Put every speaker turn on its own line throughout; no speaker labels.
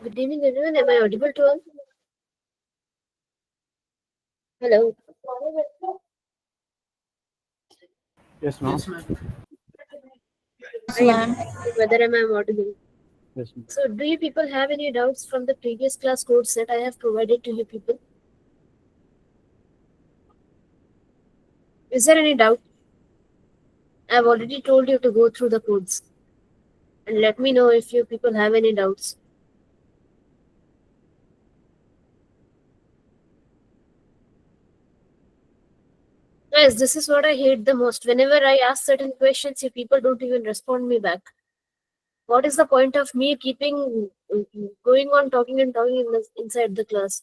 Good evening, everyone. Am I audible to all? Hello.
Yes, ma'am.
I am asking whether am I audible.
Yes, ma'am.
So, do you people have any doubts from the previous class codes that I have provided to you people? Is there any doubt? I've already told you to go through the codes and let me know if you people have any doubts. Guys, this is what I hate the most. Whenever I ask certain questions, you people don't even respond me back. What is the point of me keeping going on talking and talking inside the class?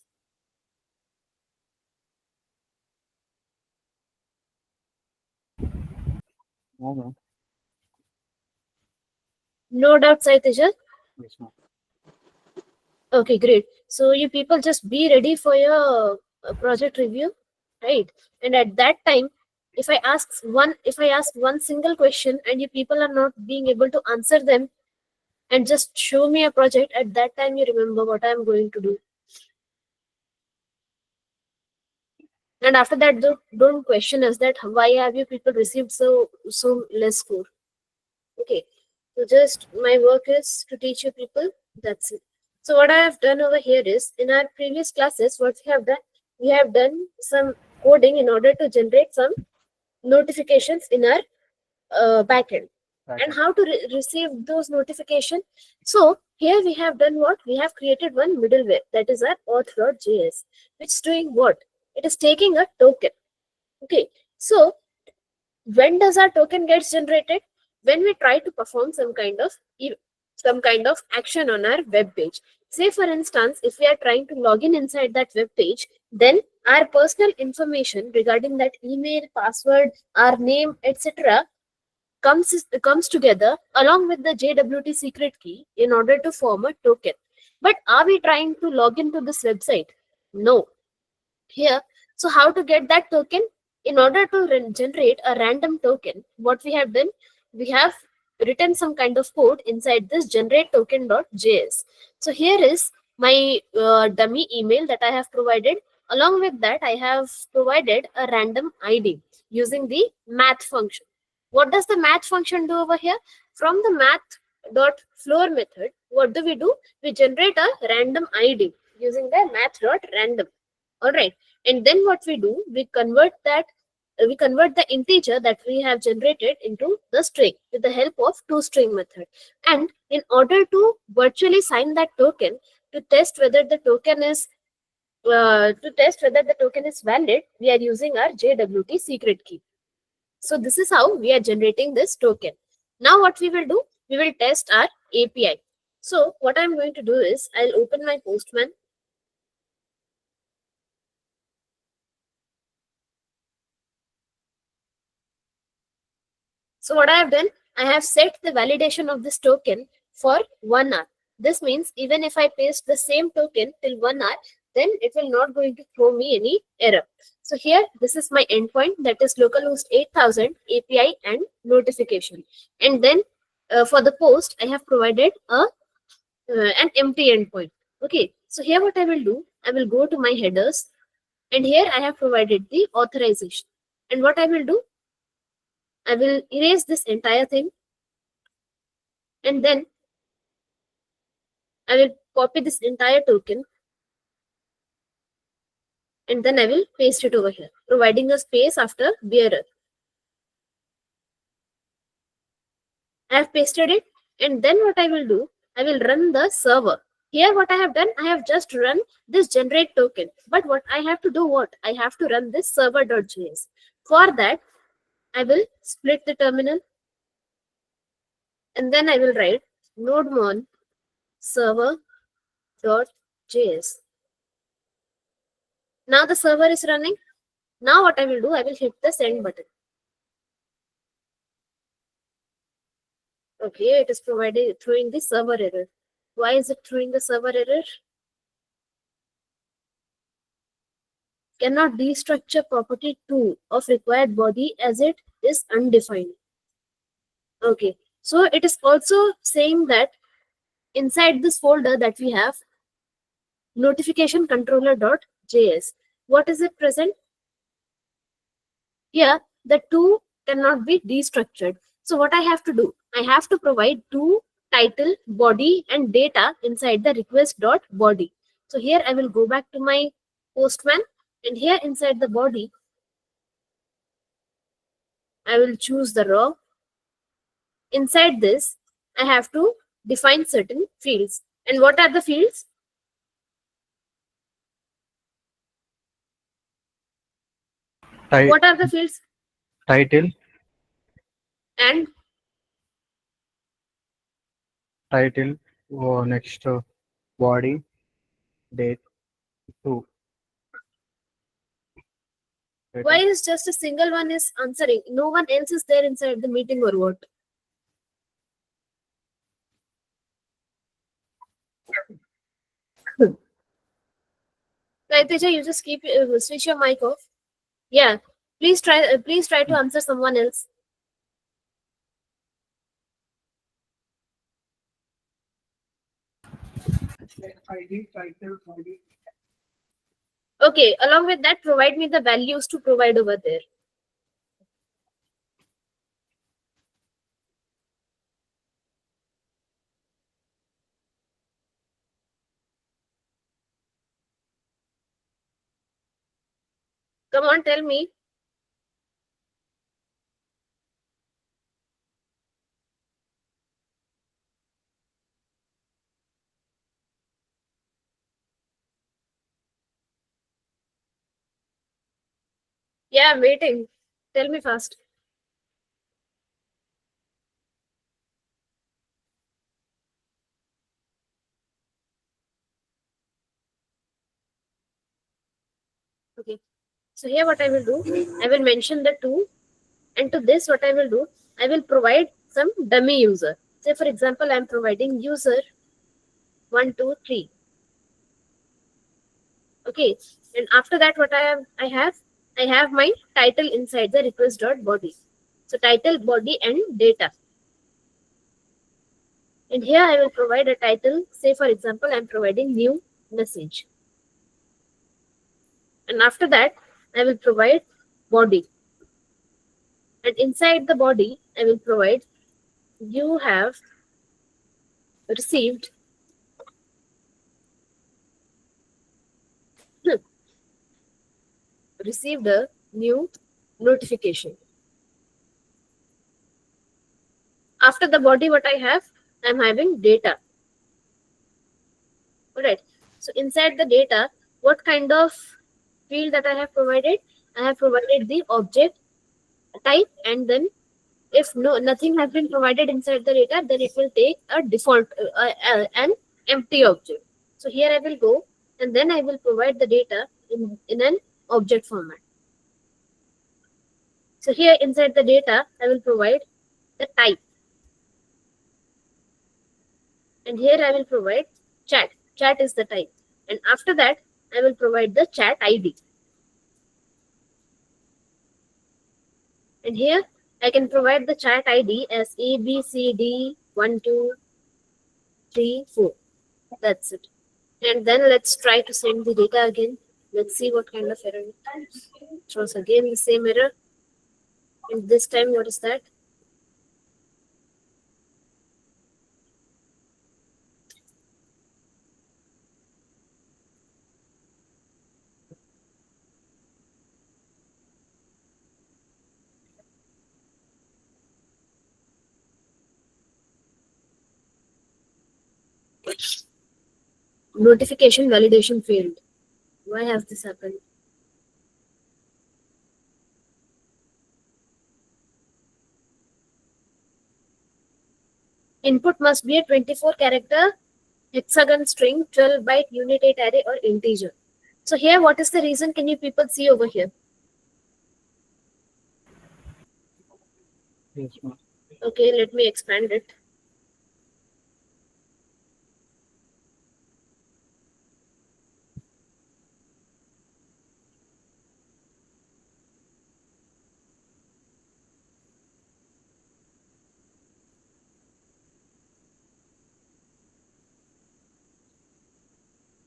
No, ma'am.
No doubt, Saitija.
Yes, ma'am.
Okay, great. So you people just be ready for your project review, right? And at that time, if I ask one single question and you people are not being able to answer them and just show me a project, at that time you remember what I am going to do. And after that, don't question us that why have you people received so less score. Okay. So just my work is to teach you people. That's it. So what I have done over here is in our previous classes, what we have done some coding in order to generate some notifications in our backend and
Packet.
how to receive those notifications. So here we have done what? We have created one middleware that is our auth.js, which is doing what? It is taking a token. Okay. So when does our token gets generated? When we try to perform some kind of action on our web page. Say for instance, if we are trying to log in inside that web page, then our personal information regarding that email, password, our name, etc. comes together along with the JWT secret key in order to form a token. But are we trying to log into this website? No. Here, so how to get that token? In order to generate a random token, what we have done, we have written some kind of code inside this generate token.js. So here is my dummy email that I have provided. Along with that, I have provided a random ID using the math function. What does the math function do over here? From the math.floor method, what do? We generate a random ID using the math.random. All right. And then what we do, we convert the integer that we have generated into the string with the help of toString method. And in order to virtually sign that token to test whether the token is valid, we are using our JWT secret key. So this is how we are generating this token. Now what we will do, we will test our API. So what I'm going to do is I'll open my Postman. So what I have done, I have set the validation of this token for 1 hour. This means even if I paste the same token till 1 hour, then it will not going to throw me any error. So here, this is my endpoint, that is localhost 8000 API and notification. And then for the post, I have provided an empty endpoint. Okay, so here what I will do, I will go to my headers, and here I have provided the authorization. And what I will do, I will erase this entire thing, and then I will copy this entire token, and then I will paste it over here, providing a space after bearer. I have pasted it, and then what I will do, I will run the server. Here what I have done, I have just run this generate token. But what I have to do, what? I have to run this server.js. For that, I will split the terminal, and then I will write nodemon server.js. Now the server is running. Now what I will do, I will hit the send button. Okay, it is providing throwing the server error. Why is it throwing the server error? Cannot destructure property 2 of required body as it is undefined. Okay, so it is also saying that inside this folder that we have, notification controller.js. What is it present? Here, the two cannot be destructured. So what I have to do? I have to provide two title, body, and data inside the request.body. So here I will go back to my postman, and here inside the body, I will choose the raw. Inside this, I have to define certain fields. And what are the fields? What are the fields?
Title,
And
next body, date, 2.
why
Data.
is just a single one is answering? No one else is there inside the meeting or what? Kaiteja, you just keep switch your mic off. Yeah, please try to answer someone else.
ID, title, body.
Okay, along with that, provide me the values to provide over there. Come on, tell me. Yeah, I'm waiting. Tell me fast. Okay. So here what I will do, I will mention the two, and to this what I will do, I will provide some dummy user. Say for example, I'm providing user 123. Okay, and after that what I have my title inside the request.body. So title, body, and data. And here I will provide a title. Say for example, I'm providing new message. And after that, I will provide body. And inside the body, I will provide you have received received a new notification. After the body, what I have, I'm having data. Alright. So inside the data, what kind of field that I have provided? I have provided the object type, and then if nothing has been provided inside the data, then it will take a default an empty object. So here I will go, and then I will provide the data in an object format. So here inside the data, I will provide the type, and here I will provide chat. Chat is the type, and after that I will provide the chat ID, and here I can provide the chat ID as ABCD1234. That's it. And then let's try to send the data again. Let's see what kind of error it throws again the same error. And this time, what is that? Notification validation failed. Why has this happened? Input must be a 24 character hexagon string, 12 byte unit 8 array, or integer. So here, what is the reason? Can you people see over here?
Yes, ma'am.
Okay, let me expand it.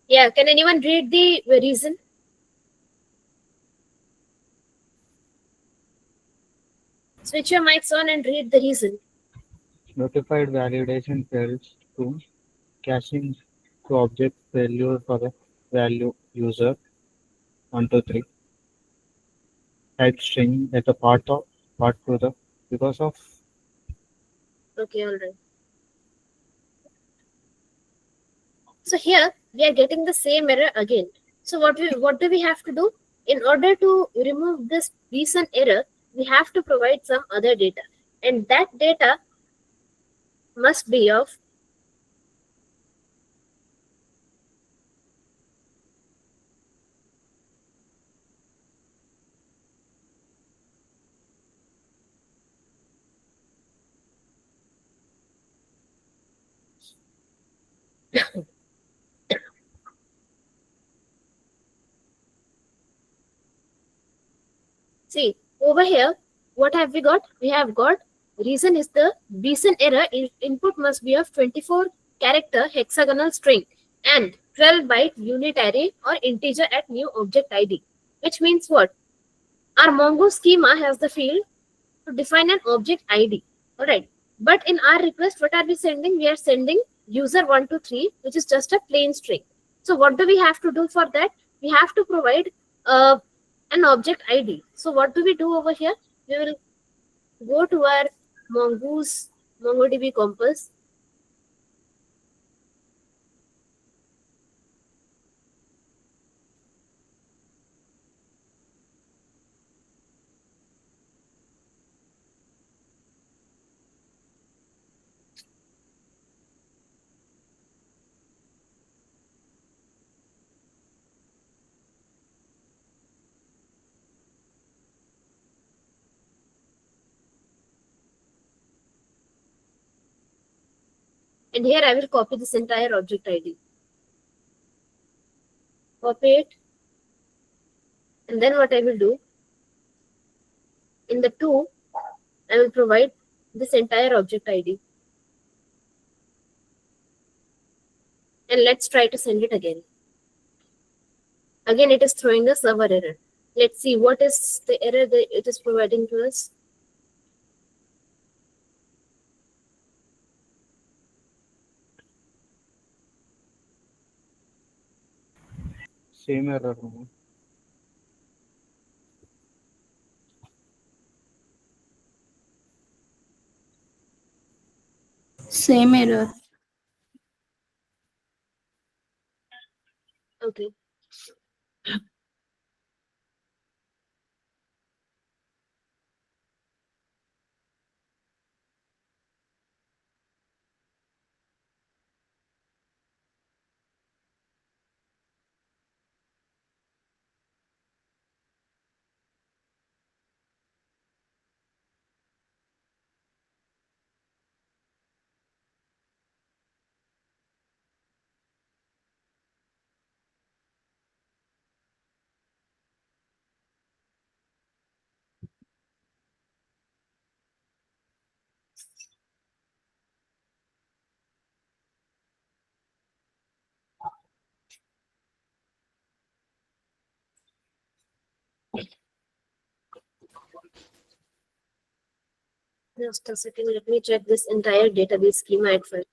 Yeah, can anyone read the reason? Switch your mics on and read the reason.
Notified validation fails to caching to object failure for the value user 123 type string at the part to the because of
Okay, all right. So here we are getting the same error again. So what do we have to do? In order to remove this recent error, we have to provide some other data. And that data must be of, see, over here, what have we got? We have got reason is the recent error input must be of 24 character hexagonal string and 12 byte unit array or integer at new object ID. Which means what? Our Mongo schema has the field to define an object ID. Alright. But in our request, what are we sending? We are sending user123, which is just a plain string. So what do we have to do for that? We have to provide uh, an object ID. So what do we do over here? We will go to our Mongoose MongoDB compass, and here I will copy this entire object ID. Copy it, and then what I will do, in the two, I will provide this entire object ID. And let's try to send it again. Again, it is throwing a server error. Let's see what is the error that it is providing to us.
same error.
Same error.
Okay. Just a second. Let me check this entire database schema at first.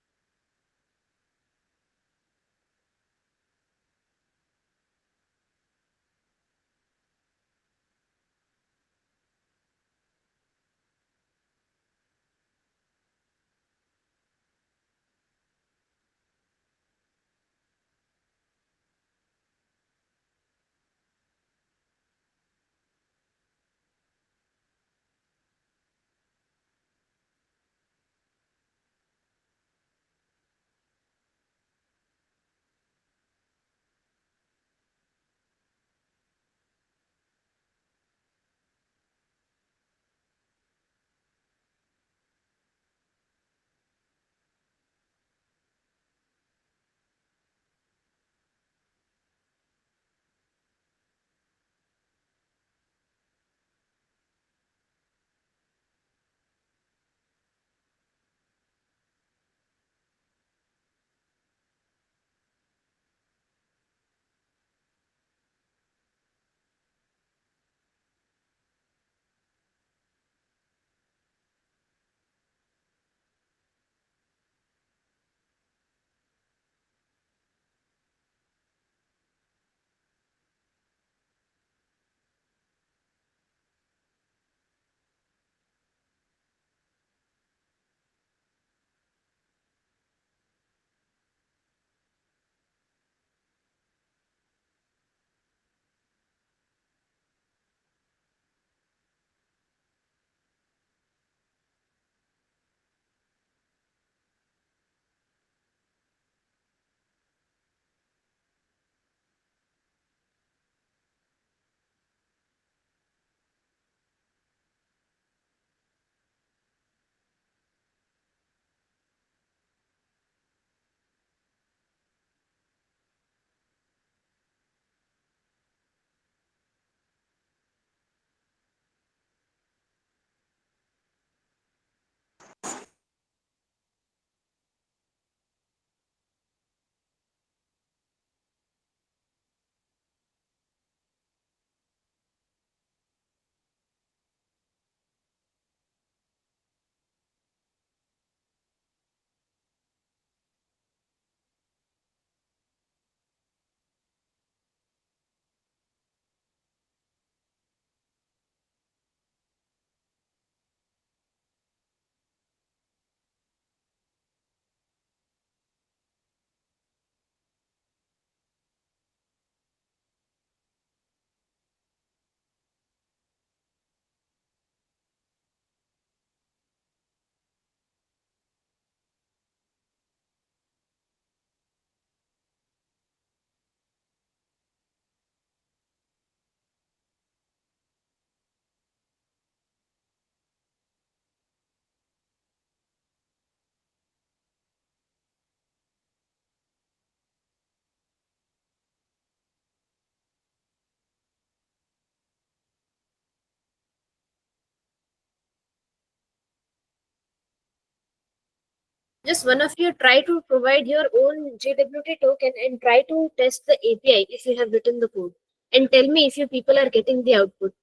Just one of you try to provide your own JWT token and try to test the API if you have written the code, and tell me if you people are getting the output.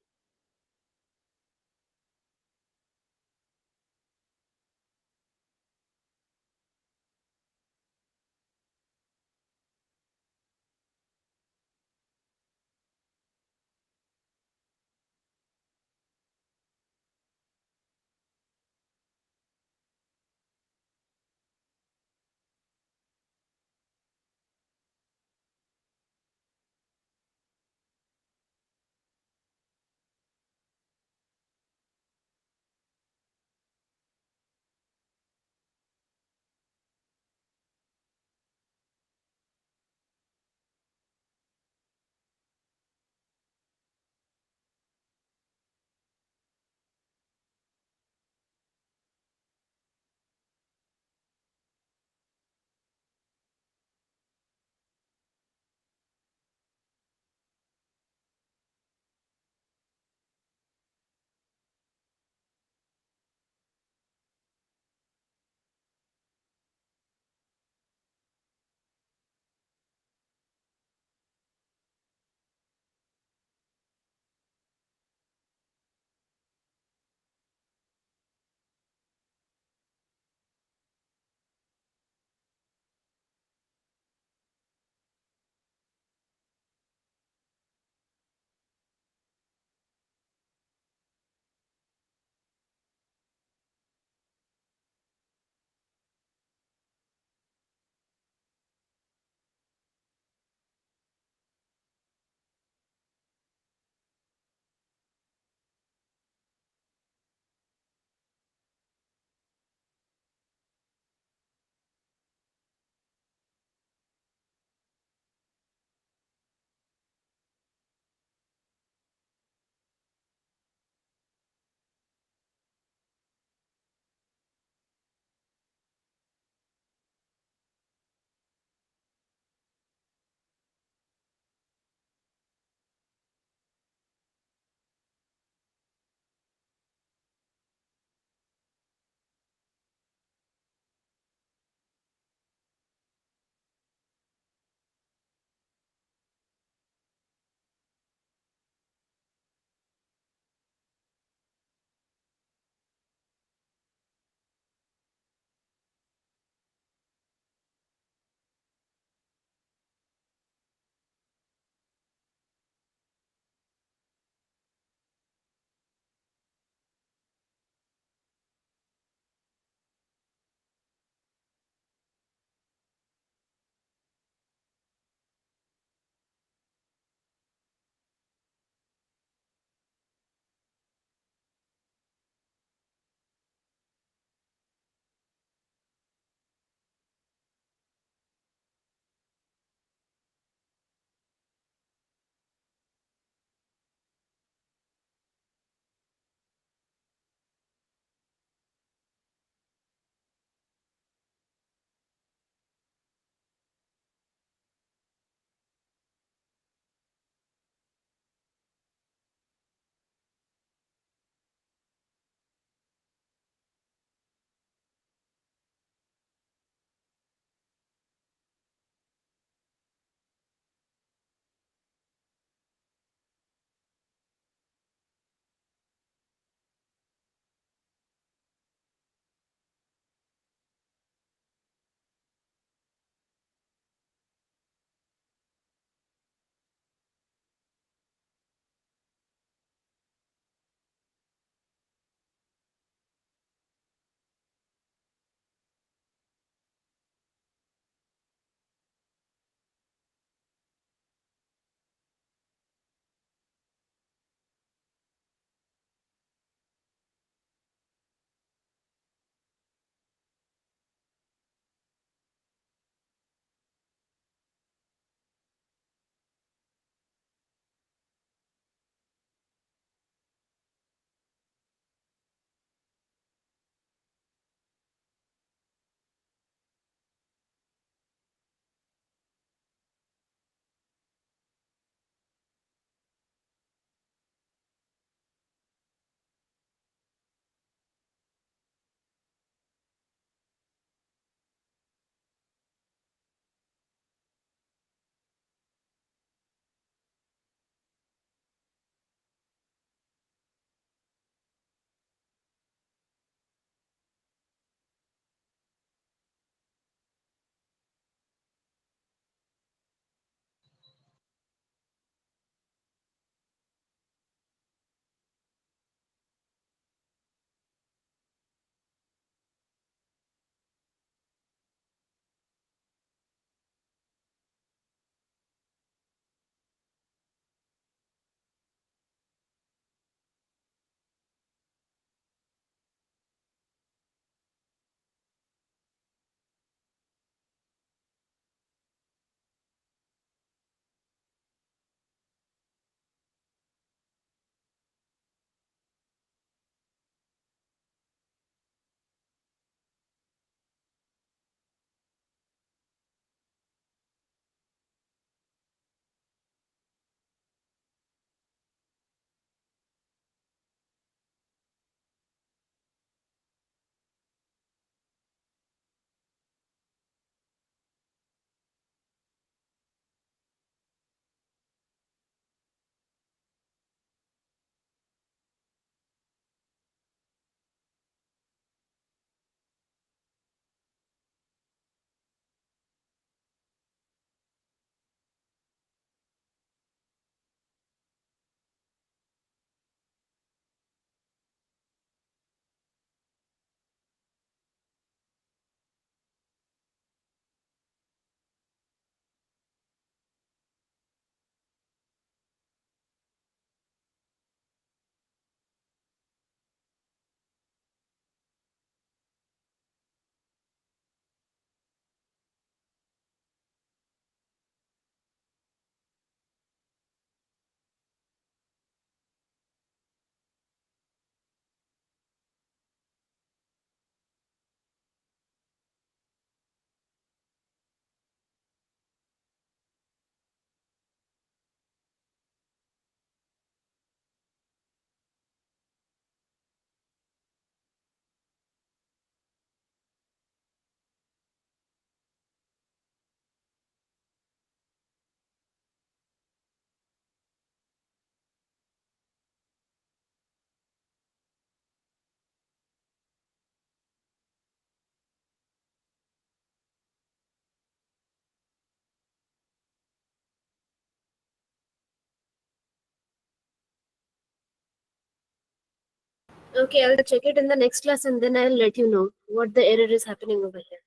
Okay, I'll check it in the next class and then I'll let you know what the error is happening over here.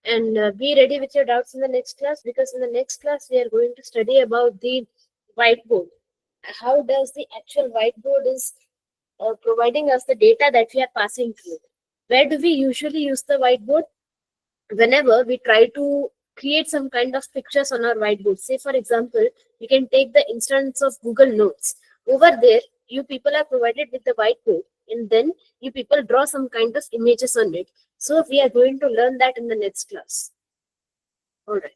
And be ready with your doubts in the next class, because in the next class we are going to study about the whiteboard. How does the actual whiteboard is providing us the data that we are passing through. Where do we usually use the whiteboard? Whenever we try to create some kind of pictures on our whiteboard. Say for example, we can take the instance of Google Notes. Over there, you people are provided with the whiteboard, and then you people draw some kind of images on it. So we are going to learn that in the next class. All right.